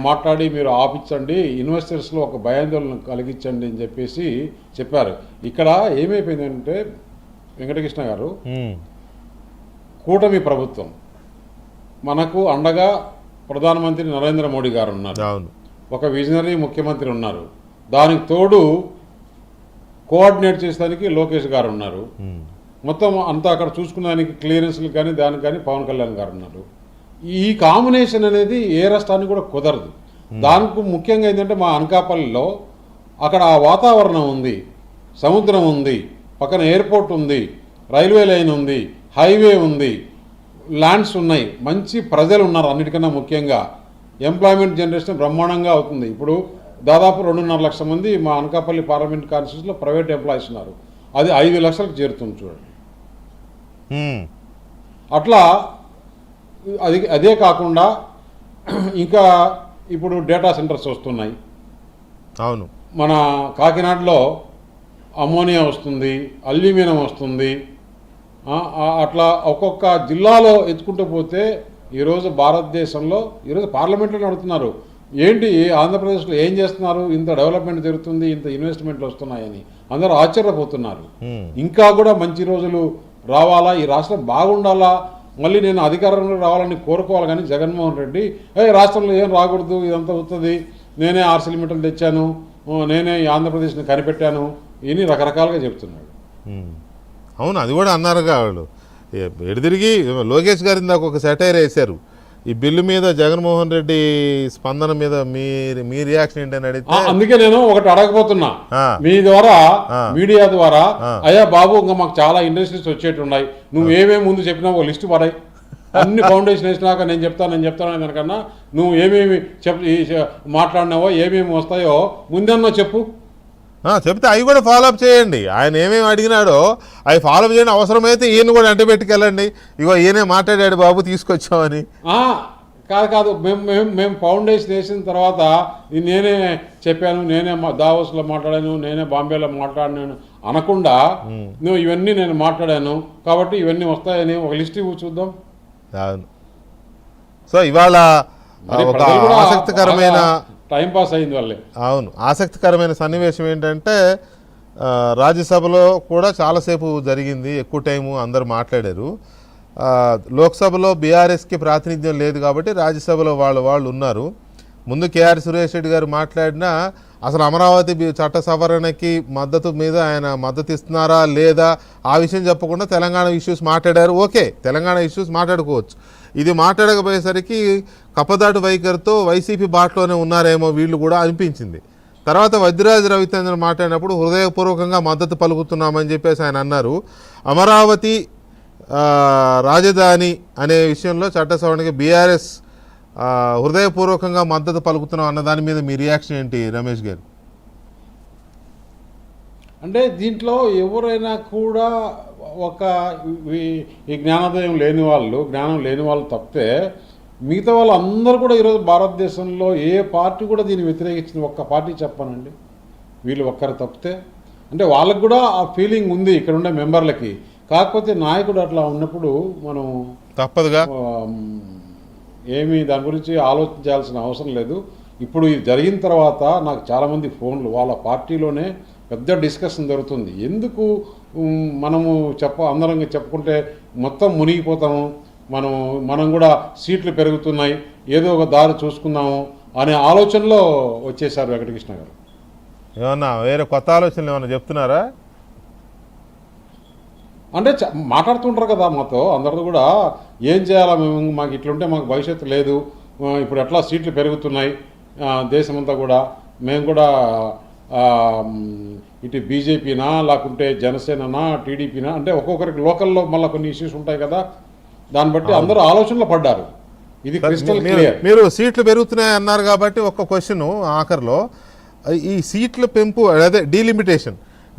మాట్లాడి మీరు ఆపించండి, ఇన్వెస్టర్స్లో ఒక భయాందోళన కలిగించండి అని చెప్పేసి చెప్పారు. ఇక్కడ ఏమైపోయిందంటే వెంకటకృష్ణ గారు, కూటమి ప్రభుత్వం మనకు అండగా ప్రధానమంత్రి నరేంద్ర మోడీ గారు ఉన్నారు, ఒక విజనరీ ముఖ్యమంత్రి ఉన్నారు, దానికి తోడు కోఆర్డినేట్ చేసేదానికి లోకేష్ గారు ఉన్నారు, మొత్తం అంతా అక్కడ చూసుకునేదానికి క్లియరెన్స్లు కానీ దానికి కానీ పవన్ కళ్యాణ్ గారు ఉన్నారు. ఈ కాంబినేషన్ అనేది ఏ రాష్ట్రానికి కూడా కుదరదు. దానికి ముఖ్యంగా ఏంటంటే మా అనకాపల్లిలో అక్కడ ఆ వాతావరణం ఉంది, సముద్రం ఉంది, పక్కన ఎయిర్పోర్ట్ ఉంది, రైల్వే లైన్ ఉంది, హైవే ఉంది, ల్యాండ్స్ ఉన్నాయి, మంచి ప్రజలు ఉన్నారు. అన్నిటికన్నా ముఖ్యంగా ఎంప్లాయ్మెంట్ జనరేషన్ బ్రహ్మాండంగా అవుతుంది. ఇప్పుడు దాదాపు 2.5 లక్షల మంది మా అనకాపల్లి పార్లమెంట్ కాన్స్టిట్యూన్సీలో ప్రైవేట్ ఎంప్లాయీస్ ఉన్నారు. అది 5 లక్షలకు చేరుతుంది చూడండి. అట్లా అదే కాకుండా ఇంకా ఇప్పుడు డేటా సెంటర్స్ వస్తున్నాయి. అవును, మన కాకినాడలో అమ్మోనియా వస్తుంది, అల్యూమినియం వస్తుంది. అట్లా ఒక్కొక్క జిల్లాలో ఎత్తుకుంటూ పోతే ఈరోజు భారతదేశంలో ఈరోజు పార్లమెంట్లో నడుతున్నారు. ఏంటి ఆంధ్రప్రదేశ్లో ఏం చేస్తున్నారు, ఇంత డెవలప్మెంట్ జరుగుతుంది, ఇంత ఇన్వెస్ట్మెంట్లు వస్తున్నాయని అందరూ ఆశ్చర్యపోతున్నారు. ఇంకా కూడా మంచి రోజులు రావాలా, ఈ రాష్ట్రం బాగుండాలా, మళ్ళీ నేను అధికారంలో రావాలని కోరుకోవాలి. కానీ జగన్మోహన్ రెడ్డి రాష్ట్రంలో ఏం రాకూడదు, ఇదంతా అవుతుంది, నేనే ఆర్సిలిమిటలు తెచ్చాను, నేనే ఆంధ్రప్రదేశ్ని కనిపెట్టాను, ఇన్ని రకరకాలుగా చెప్తున్నాడు. అవును, అది కూడా అన్నారుగా వాళ్ళు. ఎడిదిరిగి లోకేష్ గారి దాకా ఒక సెటైర్ వేశారు ఈ బిల్లు మీద. జగన్మోహన్ రెడ్డి స్పందన మీద మీ రియాక్షన్ ఏంటని అడిగితే, అందుకే నేను ఒకటి అడగబోతున్నా మీ ద్వారా, మీడియా ద్వారా, అయ్యా బాబు ఇంకా మాకు చాలా ఇండస్ట్రీస్ వచ్చేట్టున్నాయి, నువ్వు ఏమేమి ముందు చెప్పినావు ఒక లిస్టు పడాయి, అన్ని ఫౌండేషన్ వేసినాక నేను చెప్తాను దానికన్నా నువ్వు ఏమేమి మాట్లాడినావో ఏమేమి వస్తాయో ముందన్నో చెప్పు. చెప్తే అవి కూడా ఫాలోఅప్ చేయండి. ఆయన ఏమేమి అడిగినాడో అవి ఫాలోఅప్ చేయండి. అవసరమైతే ఈయన కూడా అంట పెట్టుకెళ్ళండి, ఇగో ఈయనే మాట్లాడాడు బాబు తీసుకొచ్చామని. కాదు, మేము ఫౌండేషన్ వేసిన తర్వాత నేనే చెప్పాను, నేనే దావోస్లో మాట్లాడాను, నేనే బాంబేలో మాట్లాడినాను అనకుండా నువ్వు ఇవన్నీ నేను మాట్లాడాను కాబట్టి ఇవన్నీ వస్తాయని ఒక లిస్ట్ ఇవ్వు చూద్దాం. అవును, సో ఇవాళ ఒక ఆసక్తికరమైన టైం పాస్ అయింది వాళ్ళే. అవును, ఆసక్తికరమైన సన్నివేశం ఏంటంటే రాజ్యసభలో కూడా చాలాసేపు జరిగింది, ఎక్కువ టైము అందరు మాట్లాడారు. లోక్సభలో బీఆర్ఎస్కి ప్రాతినిధ్యం లేదు కాబట్టి రాజ్యసభలో వాళ్ళు ఉన్నారు. ముందు కేఆర్ సురేష్ రెడ్డి గారు మాట్లాడినా అసలు అమరావతి చట్ట సవరణకి మద్దతు మీద ఆయన మద్దతు ఇస్తున్నారా లేదా ఆ విషయం చెప్పకుండా తెలంగాణ ఇష్యూస్ మాట్లాడారు. ఓకే, తెలంగాణ ఇష్యూస్ మాట్లాడుకోవచ్చు. ఇది మాట్లాడకపోయేసరికి కప్పదాటు వైఖరితో వైసీపీ బాటలోనే ఉన్నారేమో వీళ్ళు కూడా అనిపించింది. తర్వాత వద్దిరాజు రవిచంద్రన్ మాట్లాడినప్పుడు హృదయపూర్వకంగా మద్దతు పలుకుతున్నామని చెప్పేసి ఆయన అన్నారు. అమరావతి రాజధాని అనే విషయంలో చట్ట సవరణకి బీఆర్ఎస్ హృదయపూర్వకంగా మద్దతు పలుకుతున్నాం అన్న దాని మీద మీ రియాక్షన్ ఏంటి రమేష్ గారు? అంటే దీంట్లో ఎవరైనా కూడా ఒక ఈ జ్ఞానం లేని వాళ్ళు తప్పితే మిగతా వాళ్ళు అందరూ కూడా ఈరోజు భారతదేశంలో ఏ పార్టీ కూడా దీన్ని వ్యతిరేకించిన ఒక్క పార్టీ చెప్పానండి, వీళ్ళు ఒక్కరు తప్పితే. అంటే వాళ్ళకు కూడా ఆ ఫీలింగ్ ఉంది ఇక్కడ ఉండే మెంబర్లకి. కాకపోతే నాయకుడు అట్లా ఉన్నప్పుడు మనం తప్పదుగా ఏమీ దాని గురించి ఆలోచించాల్సిన అవసరం లేదు. ఇప్పుడు ఇది జరిగిన తర్వాత నాకు చాలామంది ఫోన్లు, వాళ్ళ పార్టీలోనే పెద్ద డిస్కషన్ జరుగుతుంది. ఎందుకు మనము అందరం చెప్పుకుంటే మొత్తం మునిగిపోతాము, మనం కూడా సీట్లు పెరుగుతున్నాయి, ఏదో ఒక దారి చూసుకుందాము అనే ఆలోచనలో వచ్చేసారు వెంకటకృష్ణ గారు. ఏమన్నా వేరే కొత్త ఆలోచనలు ఏమన్నా చెప్తున్నారా? అంటే మాట్లాడుతుంటారు కదా మాతో అందరితో కూడా, ఏం చేయాలా మేము, మాకు ఇట్లుంటే మాకు భవిష్యత్తు లేదు, ఇప్పుడు ఎట్లా సీట్లు పెరుగుతున్నాయి దేశమంతా కూడా, మేము కూడా ఇటు బీజేపీనా లేకుంటే జనసేననా టీడీపీనా, అంటే ఒక్కొక్కరికి లోకల్లో మళ్ళీ కొన్ని ఇష్యూస్ ఉంటాయి కదా, దాన్ని బట్టి అందరూ ఆలోచనలో పడ్డారు. ఇది క్రిస్టల్ క్లియర్. మీరు సీట్లు పెరుగుతున్నాయి అన్నారు కాబట్టి ఒక క్వశ్చన్ ఆఖరిలో, ఈ సీట్ల పెంపు అదే డీలిమిటేషన్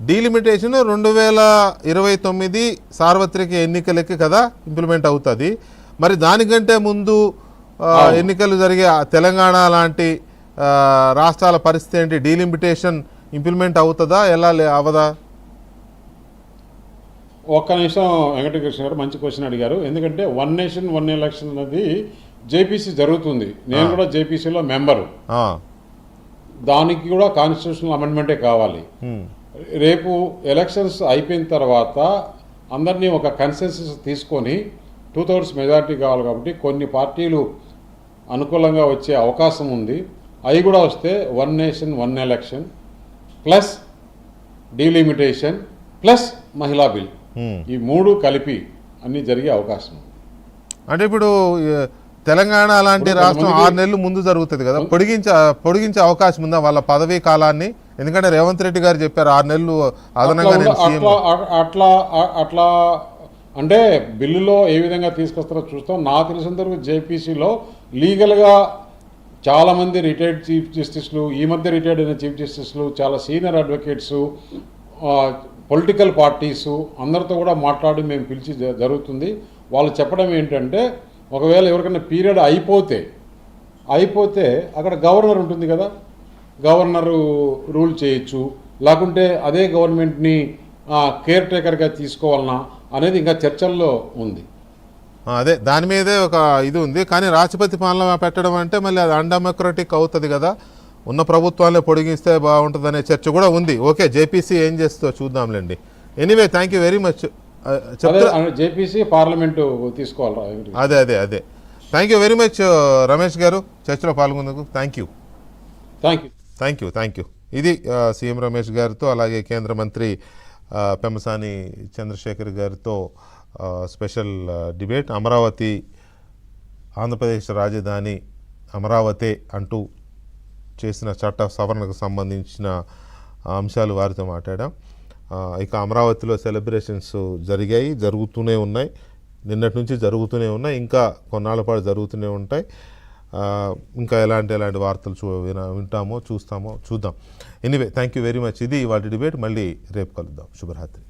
2029 సార్వత్రిక ఎన్నికలకి కదా ఇంప్లిమెంట్ అవుతుంది. మరి దానికంటే ముందు ఎన్నికలు జరిగే తెలంగాణ లాంటి రాష్ట్రాల పరిస్థితి ఏంటి? డీలిమిటేషన్ ఇంప్లిమెంట్ అవుతుందా, ఎలా అవదా? ఒక్క నిమిషం వెంకటకృష్ణ గారు మంచి క్వశ్చన్ అడిగారు. ఎందుకంటే 1 నేషన్ 1 ఎలక్షన్ అనేది జేపీసీ జరుగుతుంది, నేను కూడా జేపీసీలో మెంబరు, దానికి కూడా కాన్స్టిట్యూషనల్ అమెండ్మెంటే కావాలి. రేపు ఎలక్షన్స్ అయిపోయిన తర్వాత అందరినీ ఒక కన్సెన్సస్ తీసుకొని 2/3 మెజారిటీ కావాలి కాబట్టి కొన్ని పార్టీలు అనుకూలంగా వచ్చే అవకాశం ఉంది. అవి కూడా వస్తే 1 nation 1 election plus delimitation plus మహిళా బిల్, ఈ 3 కలిపి అన్నీ జరిగే అవకాశం ఉంది. అంటే ఇప్పుడు తెలంగాణ లాంటి రాష్ట్రం 6 నెలలు ముందు జరుగుతుంది కదా, పొడిగించే అవకాశం ఉందా వాళ్ళ పదవీ కాలాన్ని? ఎందుకంటే రేవంత్ రెడ్డి గారు చెప్పారు 6 నెలలు అదనంగా నేను సీఎం. అట్లా అంటే బిల్లులో ఏ విధంగా తీసుకొస్తారో చూస్తాం. నాకు తెలిసినంత వరకు జేపీసీలో లీగల్గా చాలామంది రిటైర్డ్ చీఫ్ జస్టిస్లు, ఈ మధ్య రిటైర్డ్ అయిన చీఫ్ జస్టిస్లు, చాలా సీనియర్ అడ్వకేట్సు, పొలిటికల్ పార్టీసు అందరితో కూడా మాట్లాడి మేము పిలిచి జరుగుతుంది. వాళ్ళు చెప్పడం ఏంటంటే ఒకవేళ ఎవరికైనా పీరియడ్ అయిపోతే అక్కడ గవర్నర్ ఉంటుంది కదా, గవర్నరు రూల్ చేయొచ్చు, లేకుంటే అదే గవర్నమెంట్ని కేర్ టేకర్గా తీసుకోవాలన్నా అనేది ఇంకా చర్చల్లో ఉంది. అదే దాని మీదే ఒక ఇది ఉంది. కానీ రాష్ట్రపతి పాలన పెట్టడం అంటే మళ్ళీ అది అన్డెమోక్రటిక్ అవుతుంది కదా, ఉన్న ప్రభుత్వాలే పొడిగిస్తే బాగుంటుంది అనే చర్చ కూడా ఉంది. ఓకే, జేపీసీ ఏం చేస్తుందో చూద్దాంలేండి. Anyway thank you very much. JPC parliament తీసుకోవాలి. అదే thank you very much Ramesh garu, చర్చలో పాల్గొన్నందుకు థ్యాంక్ యూ. ఇది సీఎం రమేష్ గారితో అలాగే కేంద్ర మంత్రి పెమ్మసాని చంద్రశేఖర్ గారితో స్పెషల్ డిబేట్. అమరావతి ఆంధ్రప్రదేశ్ రాజధాని అమరావతి అంటూ చేసిన చట్ట సవరణకు సంబంధించిన అంశాలు వారితో మాట్లాడాం. ఇక అమరావతిలో సెలబ్రేషన్స్ జరుగుతూనే ఉన్నాయి, నిన్నటి నుంచి జరుగుతూనే ఉన్నాయి, ఇంకా కొన్నాళ్ళ పాటు జరుగుతూనే ఉంటాయి. ఇంకా ఎలాంటి వార్తలు వింటామో చూస్తామో చూద్దాం. Anyway thank you very much. ఇది వాటి డిబేట్. మళ్ళీ రేపు కలుద్దాం. శుభరాత్రి.